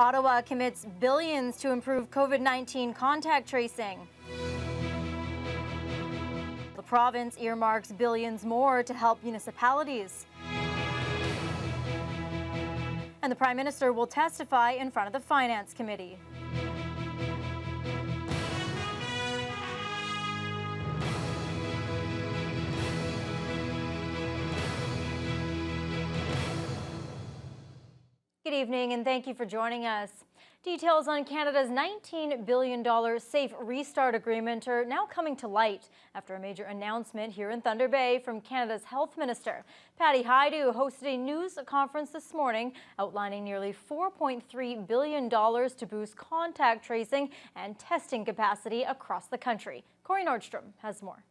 Ottawa commits billions to improve COVID-19 contact tracing. The province earmarks billions more to help municipalities. And the Prime Minister will testify in front of the Finance Committee. Good evening and thank you for joining us. Details on Canada's $19 billion Safe Restart Agreement are now coming to light after a major announcement here in Thunder Bay from Canada's Health Minister. Patty Hajdu hosted a news conference this morning outlining nearly $4.3 billion to boost contact tracing and testing capacity across the country. Corey Nordstrom has more.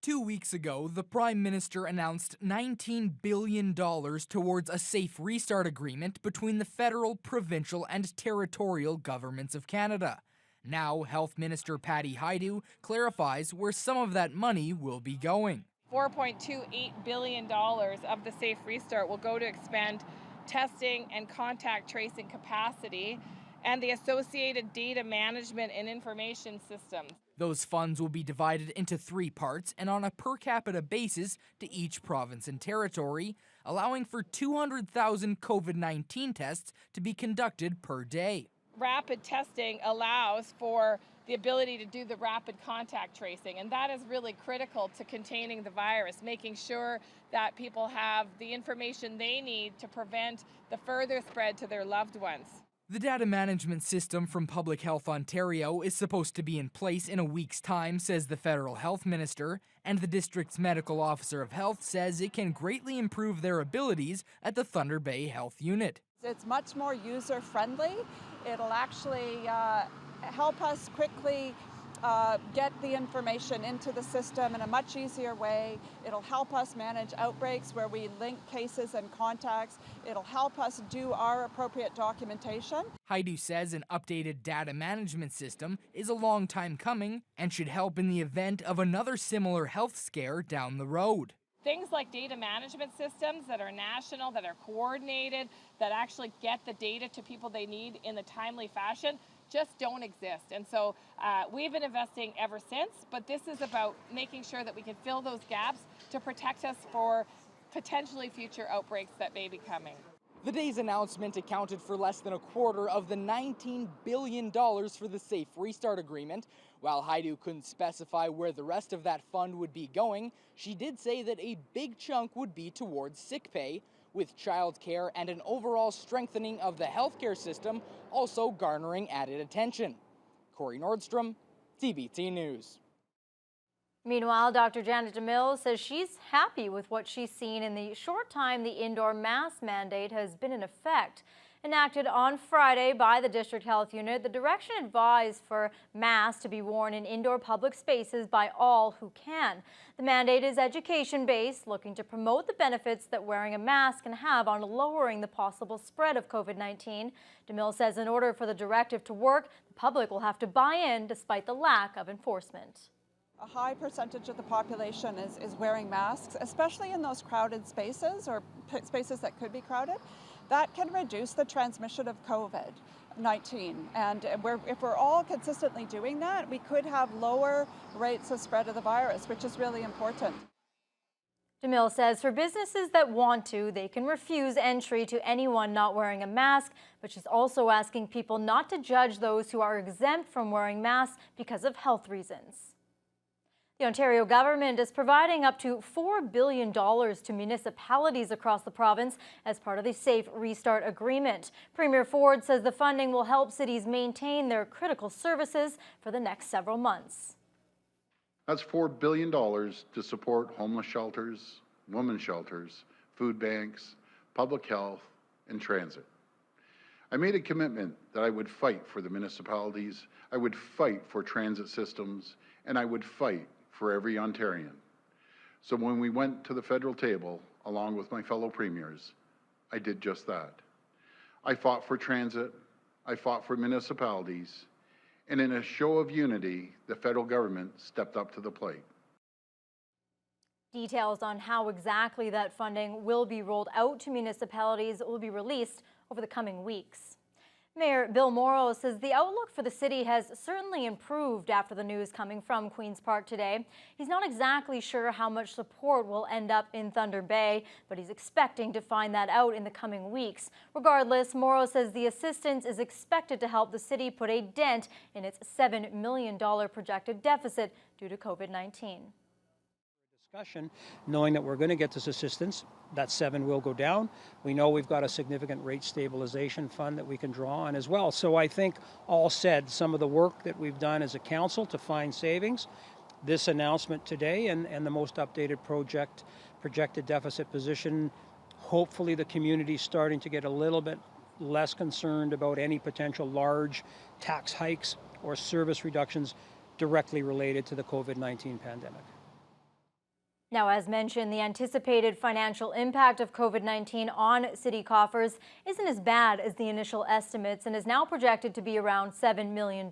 2 weeks ago, the Prime Minister announced $19 billion towards a Safe Restart Agreement between the federal, provincial and territorial governments of Canada. Now, Health Minister Patty Hajdu clarifies where some of that money will be going. $4.28 billion of the Safe Restart will go to expand testing and contact tracing capacity and the associated data management and information systems. Those funds will be divided into 3 parts and on a per capita basis to each province and territory, allowing for 200,000 COVID-19 tests to be conducted per day. Rapid testing allows for the ability to do the rapid contact tracing, and that is really critical to containing the virus, making sure that people have the information they need to prevent the further spread to their loved ones. The data management system from Public Health Ontario is supposed to be in place in a week's time, says the federal health minister, and the district's medical officer of health says it can greatly improve their abilities at the Thunder Bay Health Unit. It's much more user-friendly. It'll actually help us quickly get the information into the system in a much easier way. It'll help us manage outbreaks where we link cases and contacts. It'll help us do our appropriate documentation. Hajdu says an updated data management system is a long time coming and should help in the event of another similar health scare down the road. Things like data management systems that are national, that are coordinated, that actually get the data to people they need in a timely fashion just don't exist. And so we've been investing ever since, but this is about making sure that we can fill those gaps to protect us for potentially future outbreaks that may be coming. The day's announcement accounted for less than a quarter of the $19 billion for the Safe Restart Agreement. While Hajdu couldn't specify where the rest of that fund would be going, she did say that a big chunk would be towards sick pay, with childcare and an overall strengthening of the healthcare system also garnering added attention. Corey Nordstrom, TVT News. Meanwhile, Dr. Janet DeMille says she's happy with what she's seen in the short time the indoor mask mandate has been in effect. Enacted on Friday by the District Health Unit, the direction advised for masks to be worn in indoor public spaces by all who can. The mandate is education-based, looking to promote the benefits that wearing a mask can have on lowering the possible spread of COVID-19. DeMille says in order for the directive to work, the public will have to buy in despite the lack of enforcement. A high percentage of the population is wearing masks, especially in those crowded spaces or spaces that could be crowded. That can reduce the transmission of COVID-19. And if we're all consistently doing that, we could have lower rates of spread of the virus, which is really important. DeMille says for businesses that want to, they can refuse entry to anyone not wearing a mask, but she's also asking people not to judge those who are exempt from wearing masks because of health reasons. The Ontario government is providing up to $4 billion to municipalities across the province as part of the Safe Restart Agreement. Premier Ford says the funding will help cities maintain their critical services for the next several months. That's $4 billion to support homeless shelters, women's shelters, food banks, public health, and transit. I made a commitment that I would fight for the municipalities, I would fight for transit systems, and I would fight for every Ontarian. So when we went to the federal table, along with my fellow premiers, I did just that. I fought for transit, I fought for municipalities, and in a show of unity, the federal government stepped up to the plate. Details on how exactly that funding will be rolled out to municipalities will be released over the coming weeks. Mayor Bill Morrow says the outlook for the city has certainly improved after the news coming from Queen's Park today. He's not exactly sure how much support will end up in Thunder Bay, but he's expecting to find that out in the coming weeks. Regardless, Morrow says the assistance is expected to help the city put a dent in its $7 million projected deficit due to COVID-19. Discussion, knowing that we're going to get this assistance, that 7 will go down. We know we've got a significant rate stabilization fund that we can draw on as well. So I think all said, some of the work that we've done as a council to find savings, this announcement today and the most updated projected deficit position, hopefully the community's starting to get a little bit less concerned about any potential large tax hikes or service reductions directly related to the COVID-19 pandemic. Now, as mentioned, the anticipated financial impact of COVID-19 on city coffers isn't as bad as the initial estimates and is now projected to be around $7 million.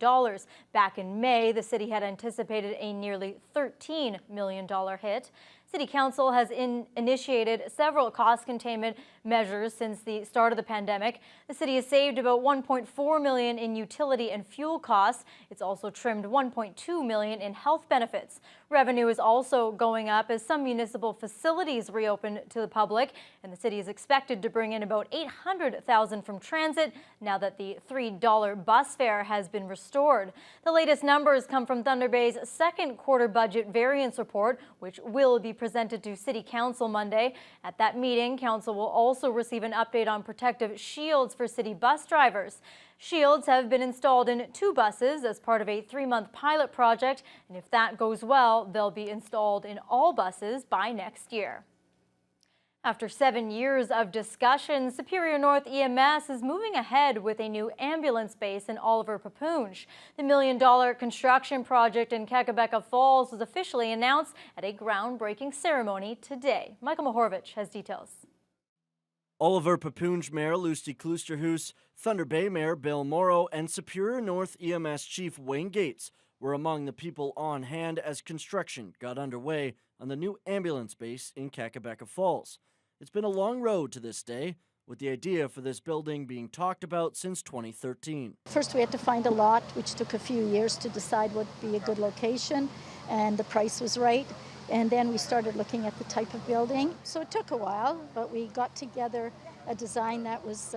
Back in May, the city had anticipated a nearly $13 million hit. City Council has initiated several cost containment measures since the start of the pandemic. The city has saved about $1.4 million in utility and fuel costs. It's also trimmed $1.2 million in health benefits. Revenue is also going up as some municipal facilities reopen to the public, and the city is expected to bring in about $800,000 from transit now that the $3 bus fare has been restored. The latest numbers come from Thunder Bay's second quarter budget variance report, which will be presented to City Council Monday. At that meeting, Council will also receive an update on protective shields for city bus drivers. Shields have been installed in 2 buses as part of a 3-month pilot project, and if that goes well, they'll be installed in all buses by next year. After 7 years of discussion, Superior North EMS is moving ahead with a new ambulance base in Oliver Papoonge. The $1 million construction project in Kakabeka Falls was officially announced at a groundbreaking ceremony today. Michael Mahorovich has details. Oliver Papoonge Mayor Lucy Kloosterhuis, Thunder Bay Mayor Bill Morrow, and Superior North EMS Chief Wayne Gates were among the people on hand as construction got underway on the new ambulance base in Kakabeka Falls. It's been a long road to this day, with the idea for this building being talked about since 2013. First we had to find a lot, which took a few years to decide what would be a good location, and the price was right. And then we started looking at the type of building. So it took a while, but we got together a design that was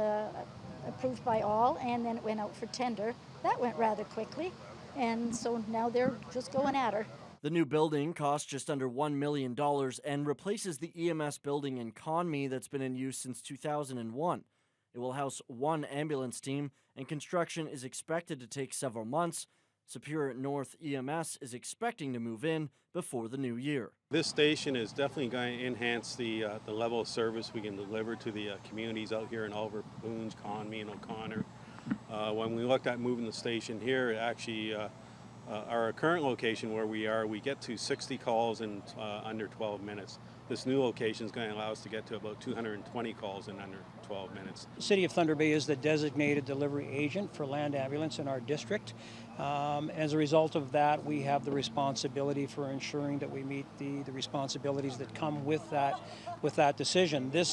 approved by all, and then it went out for tender. That went rather quickly, and so now they're just going at her. The new building costs just under $1 million and replaces the EMS building in Conmee that's been in use since 2001. It will house 1 ambulance team, and construction is expected to take several months. Superior North EMS is expecting to move in before the new year. This station is definitely going to enhance the level of service we can deliver to the communities out here in Oliver, Papoonge, Conmee, and O'Connor. When we looked at moving the station here, actually our current location where we are, we get to 60 calls in under 12 minutes. This new location is going to allow us to get to about 220 calls in under 12 minutes. The City of Thunder Bay is the designated delivery agent for land ambulance in our district. As a result of that, we have the responsibility for ensuring that we meet the responsibilities that come with that decision. This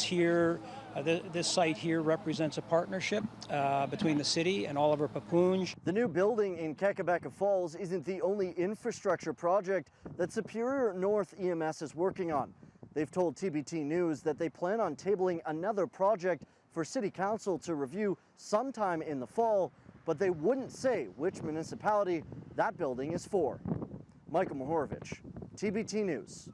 site here represents a partnership between the city and Oliver Papoonge. The new building in Kakabeka Falls isn't the only infrastructure project that Superior North EMS is working on. They've told TBT News that they plan on tabling another project for City Council to review sometime in the fall, but they wouldn't say which municipality that building is for. Michael Mahorovich, TBT News.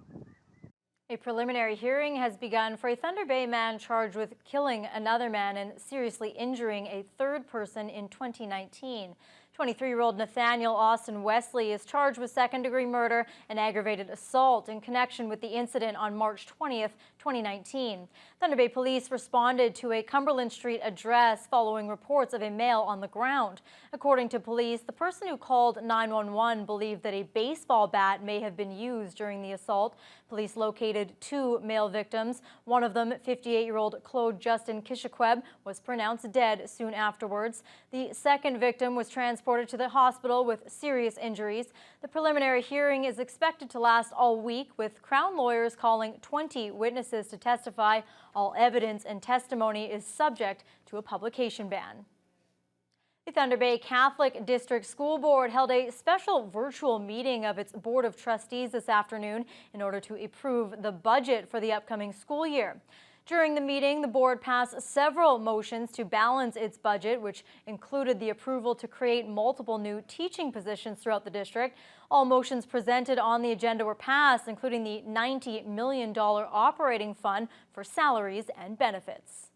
A preliminary hearing has begun for a Thunder Bay man charged with killing another man and seriously injuring a 3rd person in 2019. 23-year-old Nathaniel Austin Wesley is charged with 2nd-degree murder and aggravated assault in connection with the incident on March 20th, 2019. Thunder Bay police responded to a Cumberland Street address following reports of a male on the ground. According to police, the person who called 911 believed that a baseball bat may have been used during the assault. Police located 2 male victims. One of them, 58-year-old Claude Justin Kishiqueb, was pronounced dead soon afterwards. The second victim was transported to the hospital with serious injuries. The preliminary hearing is expected to last all week, with Crown lawyers calling 20 witnesses to testify. All evidence and testimony is subject to a publication ban. The Thunder Bay Catholic District School Board held a special virtual meeting of its Board of Trustees this afternoon in order to approve the budget for the upcoming school year. During the meeting, the board passed several motions to balance its budget, which included the approval to create multiple new teaching positions throughout the district. All motions presented on the agenda were passed, including the $90 million operating fund for salaries and benefits.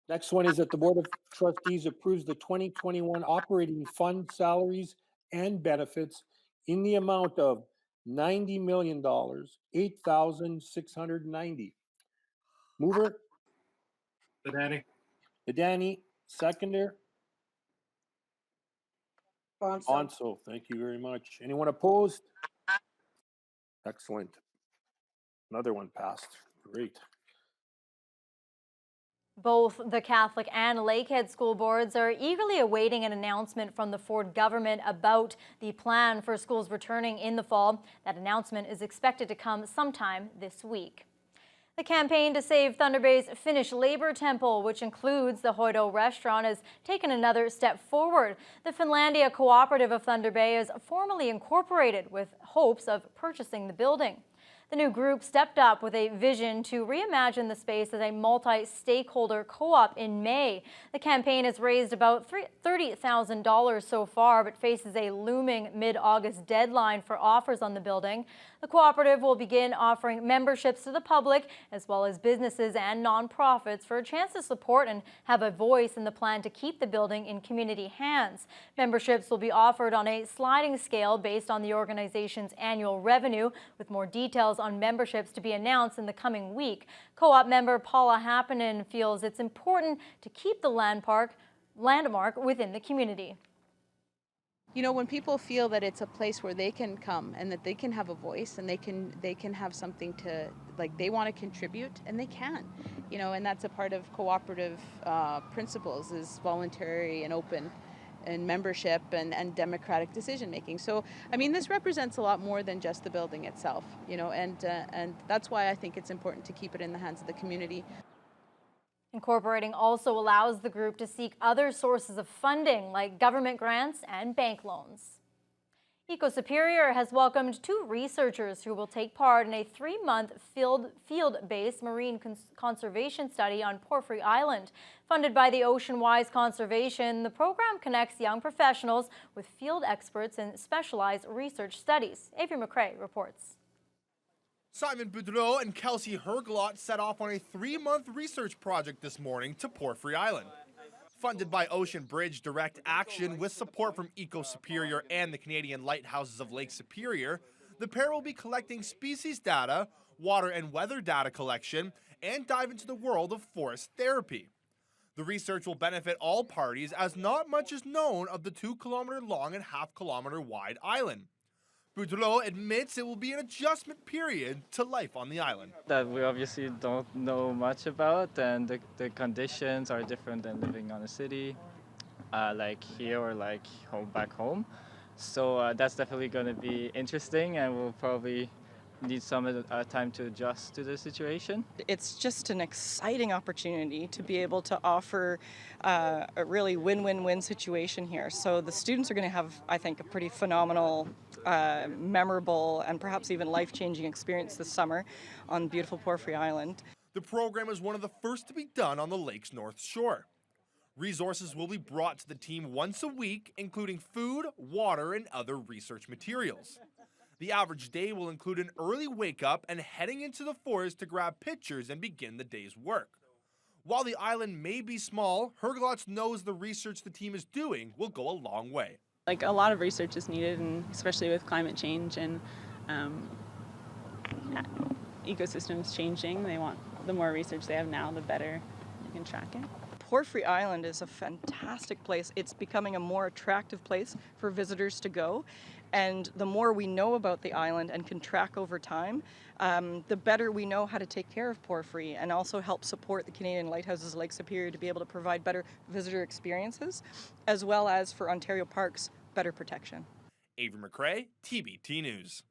Next one is that the Board of Trustees approves the 2021 operating fund salaries and benefits in the amount of $90 million, $8,690. Mover? Badani, seconder? Bonso, thank you very much. Anyone opposed? Excellent. Another one passed. Great. Both the Catholic and Lakehead school boards are eagerly awaiting an announcement from the Ford government about the plan for schools returning in the fall. That announcement is expected to come sometime this week. The campaign to save Thunder Bay's Finnish labor temple, which includes the Hoido restaurant, has taken another step forward. The Finlandia Cooperative of Thunder Bay is formally incorporated with hopes of purchasing the building. The new group stepped up with a vision to reimagine the space as a multi-stakeholder co-op in May. The campaign has raised about $30,000 so far, but faces a looming mid-August deadline for offers on the building. The cooperative will begin offering memberships to the public, as well as businesses and nonprofits, for a chance to support and have a voice in the plan to keep the building in community hands. Memberships will be offered on a sliding scale based on the organization's annual revenue, with more details on memberships to be announced in the coming week. Co-op member Paula Happinen feels it's important to keep the landmark within the community. You know, when people feel that it's a place where they can come and that they can have a voice and they can have something to, like, they want to contribute, and they can, you know, and that's a part of cooperative principles, is voluntary and open and membership and democratic decision making. So, I mean, this represents a lot more than just the building itself, you know, and that's why I think it's important to keep it in the hands of the community. Incorporating also allows the group to seek other sources of funding, like government grants and bank loans. Eco Superior has welcomed 2 researchers who will take part in a 3-month field-based marine conservation study on Porphyry Island. Funded by the Oceanwise Conservation, the program connects young professionals with field experts in specialized research studies. Avery McCrae reports. Simon Boudreau and Kelsey Herglot set off on a 3-month research project this morning to Porphyry Island. Funded by Ocean Bridge Direct Action with support from Eco Superior and the Canadian Lighthouses of Lake Superior, the pair will be collecting species data, water and weather data collection, and dive into the world of forest therapy. The research will benefit all parties, as not much is known of the 2-kilometer long and half-kilometer wide island. Boudreau admits it will be an adjustment period to life on the island. That we obviously don't know much about, and the conditions are different than living on a city, like here or like back home. So that's definitely going to be interesting, and we'll probably need some time to adjust to the situation. It's just an exciting opportunity to be able to offer a really win-win-win situation here. So the students are going to have, I think, a pretty phenomenal, memorable, and perhaps even life-changing experience this summer on beautiful Porphyry Island. The program is one of the first to be done on the lake's north shore. Resources will be brought to the team once a week, including food, water, and other research materials. The average day will include an early wake-up and heading into the forest to grab pictures and begin the day's work. While the island may be small, Herglotz knows the research the team is doing will go a long way. Like, a lot of research is needed, and especially with climate change and ecosystems changing. The more research they have now, the better they can track it. Porphyry Island is a fantastic place. It's becoming a more attractive place for visitors to go. And the more we know about the island and can track over time, the better we know how to take care of Porphyry and also help support the Canadian Lighthouses of Lake Superior to be able to provide better visitor experiences, as well as for Ontario Parks, better protection. Avery McCrae, TBT News.